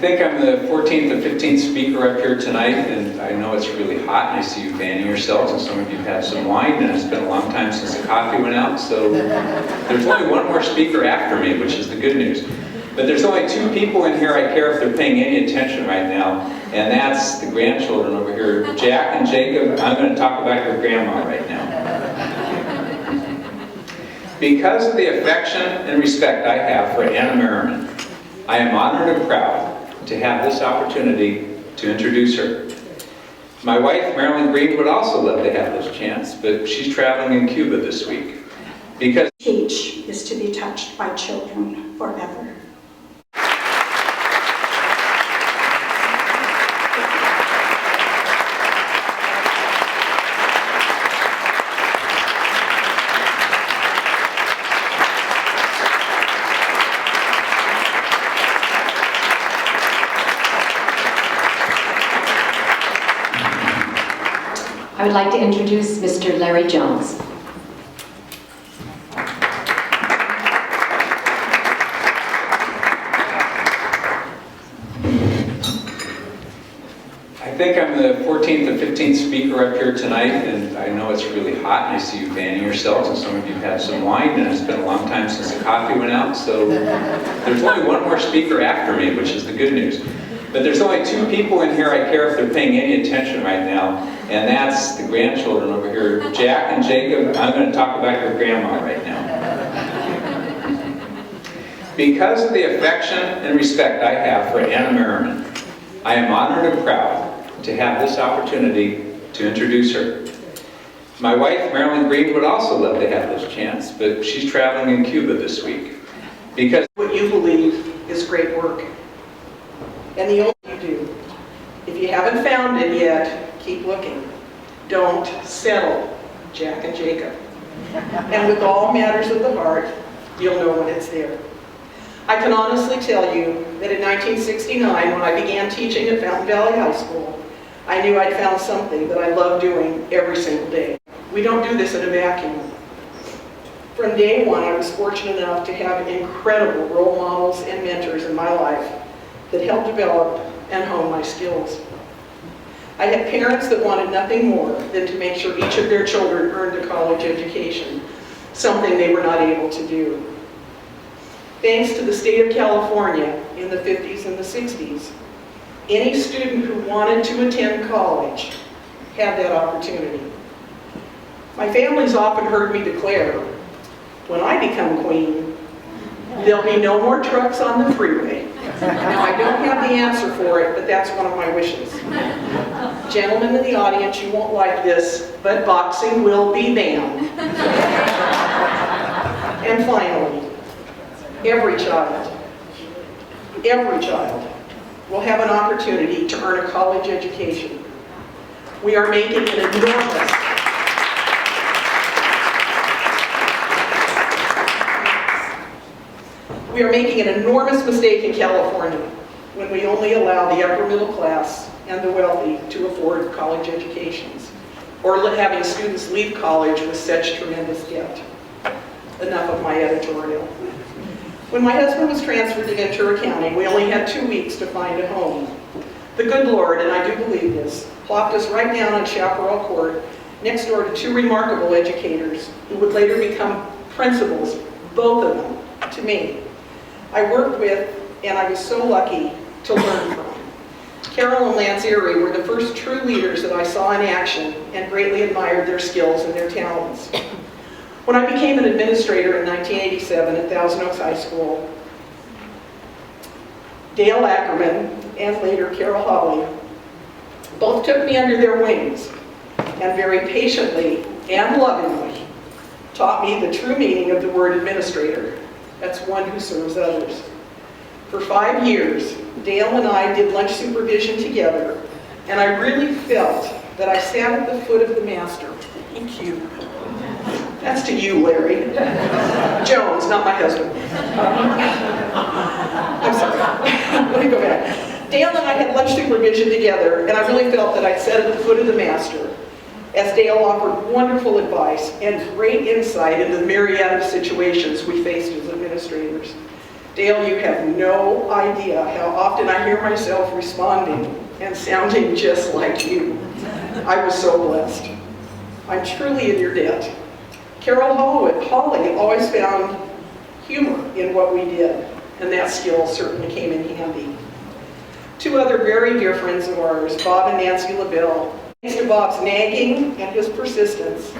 think I'm the 14th or 15th speaker up here tonight, and I know it's really hot, and I see you fanning yourselves, and some of you have had some wine, and it's been a long time since the coffee went out, so there's only one more speaker after me, which is the good news. But there's only two people in here I care if they're paying any attention right now, and that's the grandchildren over here, Jack and Jacob. I'm going to talk about your grandma right now. Because of the affection and respect I have for Anna Merriman, I am honored and proud to have this opportunity to introduce her. My wife, Marilyn Green, would also love to have this chance, but she's traveling in Cuba this week. Because Teach is to be touched by children forever. I would like to introduce Mr. Larry Jones. I think I'm the 14th or 15th speaker up here tonight, and I know it's really hot, and I see you fanning yourselves, and some of you have had some wine, and it's been a long time since the coffee went out, so there's only one more speaker after me, which is the good news. But there's only two people in here I care if they're paying any attention right now, and that's the grandchildren over here, Jack and Jacob. I'm going to talk about your grandma right now. Because of the affection and respect I have for Anna Merriman, I am honored and proud to have this opportunity to introduce her. My wife, Marilyn Green, would also love to have this chance, but she's traveling in Cuba this week. Because what you believe is great work. And the only you do. If you haven't found it yet, keep looking. Don't settle, Jack and Jacob. And with all matters of the heart, you'll know when it's there. I can honestly tell you that in 1969, when I began teaching at Fountain Valley High School, I knew I'd found something that I love doing every single day. We don't do this in a vacuum. From day one, I was fortunate enough to have incredible role models and mentors in my life that helped develop and hone my skills. I had parents that wanted nothing more than to make sure each of their children earned a college education, something they were not able to do. Thanks to the state of California in the 50s and the 60s, any student who wanted to attend college had that opportunity. My family's often heard me declare, when I become queen, there'll be no more trucks on the freeway. Now, I don't have the answer for it, but that's one of my wishes. Gentlemen in the audience, you won't like this, but boxing will be banned. And finally, every child will have an opportunity to earn a college education. We are making an enormous mistake in California when we only allow the upper middle class and the wealthy to afford college educations, or having students leave college with such tremendous debt. Enough of my editorial. When my husband was transferred to Ventura County, we only had 2 weeks to find a home. The good Lord, and I do believe this, plopped us right down on Chaparral Court, next door to two remarkable educators who would later become principals, both of them, to me. I worked with, and I was so lucky to learn from. Carol and Lance Erie were the first true leaders that I saw in action and greatly admired their skills and their talents. When I became an administrator in 1987 at Thousand Oaks High School, Dale Ackerman and later Carol Hawley both took me under their wings and very patiently and lovingly taught me the true meaning of the word administrator. That's one who serves others. For 5 years, Dale and I did lunch supervision together, and I really felt that I sat at the foot of the master. Thank you. That's to you, Larry. Jones, not my husband. I'm sorry. Let me go back. Dale and I had lunch supervision together, and I really felt that I'd sat at the foot of the master, as Dale offered wonderful advice and great insight into the myriad of situations we faced as administrators. Dale, you have no idea how often I hear myself responding and sounding just like you. I was so blessed. I'm truly in your debt. Carol Holly always found humor in what we did, and that skill certainly came in handy. Two other very dear friends of ours, Bob and Nancy LaBelle. Thanks to Bob's nagging and his persistence,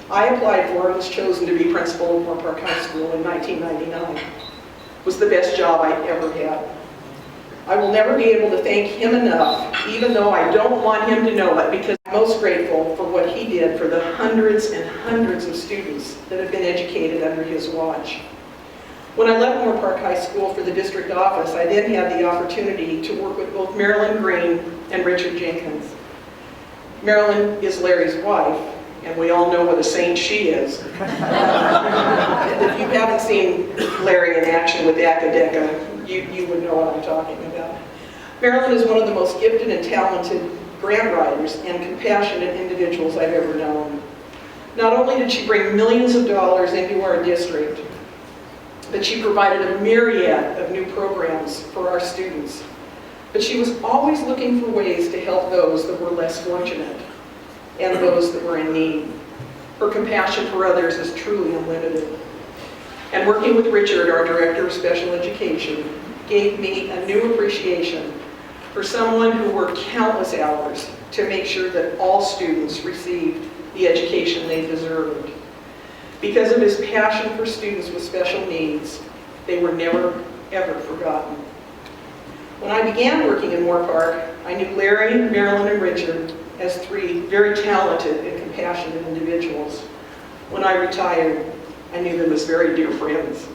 I applied for and was chosen to be principal of Moore Park High School in 1999. It was the best job I ever had. I will never be able to thank him enough, even though I don't want him to know it, because I'm most grateful for what he did for the hundreds and hundreds of students that have been educated under his watch. When I left Moore Park High School for the district office, I then had the opportunity to work with both Marilyn Green and Richard Jenkins. Marilyn is Larry's wife, and we all know what a saint she is. If you haven't seen Larry in action with Academica, you would know what I'm talking about. Marilyn is one of the most gifted and talented grant writers and compassionate individuals I've ever known. Not only did she bring millions of dollars into our district, but she provided a myriad of new programs for our students. But she was always looking for ways to help those that were less fortunate and those that were in need. Her compassion for others is truly unlimited. And working with Richard, our Director of Special Education, gave me a new appreciation for someone who worked countless hours to make sure that all students received the education they deserved. Because of his passion for students with special needs, they were never, ever forgotten. When I began working in Moore Park, I knew Larry, Marilyn, and Richard as three very talented and compassionate individuals. When I retired, I knew them as very dear friends.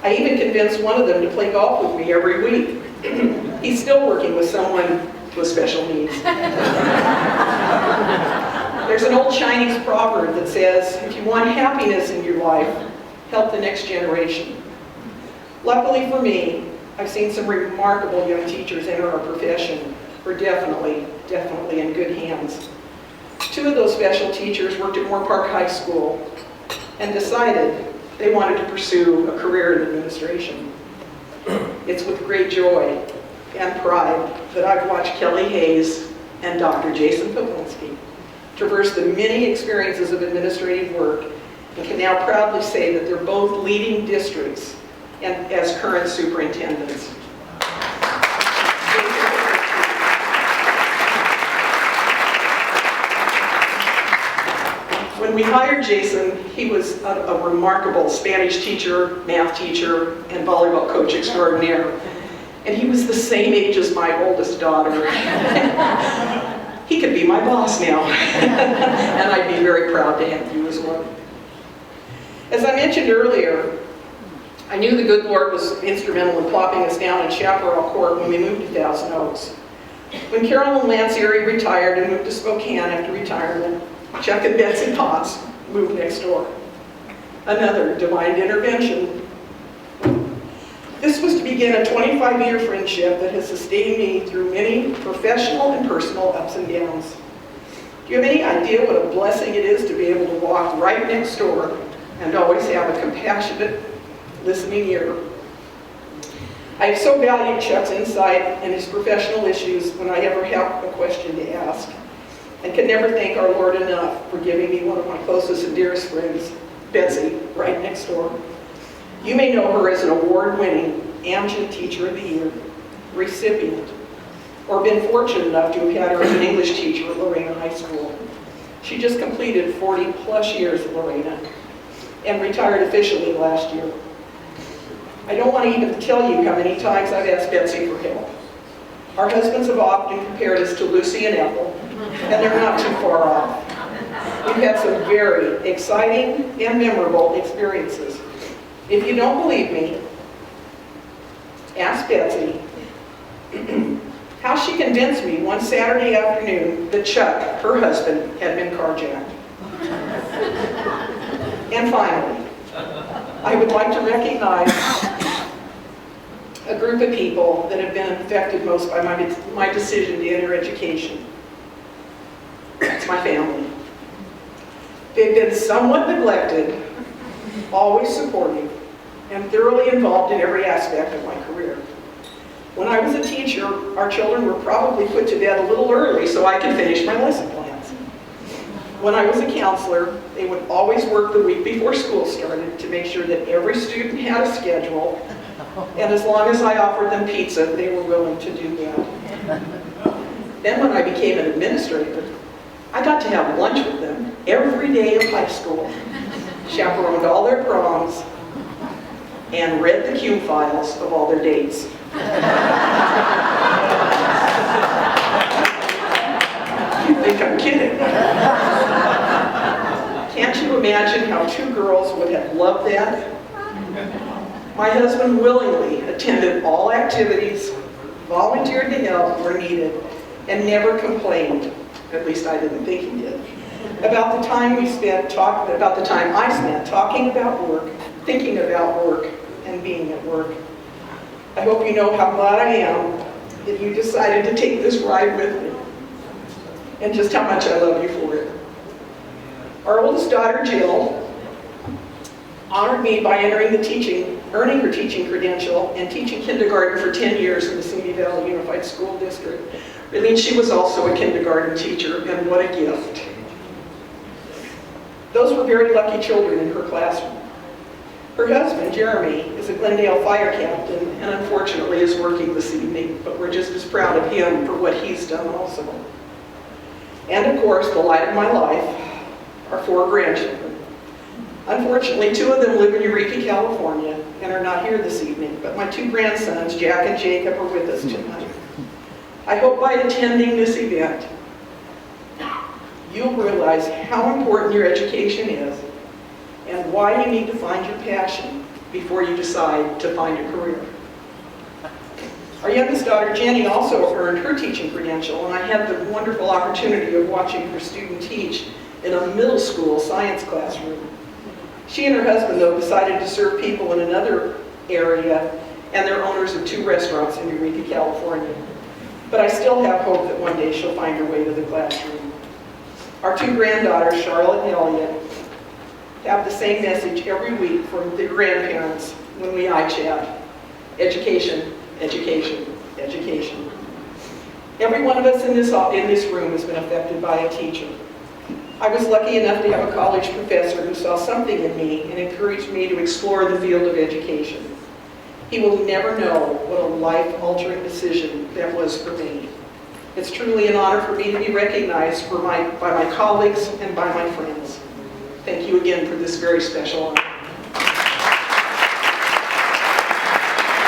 I even convinced one of them to play golf with me every week. He's still working with someone with special needs. There's an old Chinese proverb that says, if you want happiness in your life, help the next generation. Luckily for me, I've seen some remarkable young teachers enter our profession. We're definitely in good hands. Two of those special teachers worked at Moore Park High School and decided they wanted to pursue a career in administration. It's with great joy and pride that I've watched Kelly Hayes and Dr. Jason Poplinski traverse the many experiences of administrative work and can now proudly say that they're both leading districts and as current superintendents. When we hired Jason, he was a remarkable Spanish teacher, math teacher, and volleyball coach extraordinaire. And he was the same age as my oldest daughter. He could be my boss now. And I'd be very proud to have you as well. As I mentioned earlier, I knew the good Lord was instrumental in plopping us down in Chaparral Court when we moved to Thousand Oaks. When Carol and Lance Erie retired and moved to Spokane after retirement, Chuck and Betsy Potts moved next door. Another divine intervention. This was to begin a 25-year friendship that has sustained me through many professional and personal ups and downs. Do you have any idea what a blessing it is to be able to walk right next door and always have a compassionate, listening ear? I have so valued Chuck's insight and his professional issues when I ever have a question to ask, and can never thank our Lord enough for giving me one of my closest and dearest friends, Betsy, right next door. You may know her as an award-winning Amgen Teacher of the Year recipient, or been fortunate enough to have had her as an English teacher at Lorena High School. She just completed 40+ years at Lorena and retired officially last year. I don't want to even tell you how many times I've asked Betsy for help. Our husbands have often compared us to Lucy and Ethel, and they're not too far off. We've had some very exciting and memorable experiences. If you don't believe me, ask Betsy how she convinced me one Saturday afternoon that Chuck, her husband, had been carjacked. And finally, I would like to recognize a group of people that have been affected most by my decision to enter education. It's my family. They've been somewhat neglected, always supportive, and thoroughly involved in every aspect of my career. When I was a teacher, our children were probably put to bed a little early so I could finish my lesson plans. When I was a counselor, they would always work the week before school started to make sure that every student had a schedule, and as long as I offered them pizza, they were willing to do that. Then when I became an administrator, I got to have lunch with them every day of high school, chaperoned all their proms, and read the Q files of all their dates. You think I'm kidding? Can't you imagine how two girls would have loved that? My husband willingly attended all activities, volunteered to help where needed, and never complained, at least I didn't think he did, about the time I spent talking about work, thinking about work, and being at work. I hope you know how glad I am that you decided to take this ride with me, and just how much I love you for it. Our oldest daughter, Jill, honored me by earning her teaching credential and teaching kindergarten for 10 years in the Simi Valley Unified School District. It means she was also a kindergarten teacher, and what a gift. Those were very lucky children in her classroom. Her husband, Jeremy, is a Glendale fire captain and unfortunately is working this evening, but we're just as proud of him for what he's done also. And of course, the light of my life, our 4 grandchildren. Unfortunately, 2 of them live in Eureka, California, and are not here this evening, but my 2 grandsons, Jack and Jacob, are with us tonight. I hope by attending this event, you'll realize how important your education is and why you need to find your passion before you decide to find a career. Our youngest daughter, Jenny, also earned her teaching credential, and I had the wonderful opportunity of watching her student teach in a middle school science classroom. She and her husband, though, decided to serve people in another area, and they're owners of 2 restaurants in Eureka, California. But I still have hope that one day she'll find her way to the classroom. Our 2 granddaughters, Charlotte and Elliot, have the same message every week from their grandparents when we chat. Education, education, education. Every one of us in this room has been affected by a teacher. I was lucky enough to have a college professor who saw something in me and encouraged me to explore the field of education. He will never know what a life-altering decision that was for me. It's truly an honor for me to be recognized by my colleagues and by my friends. Thank you again for this very special honor.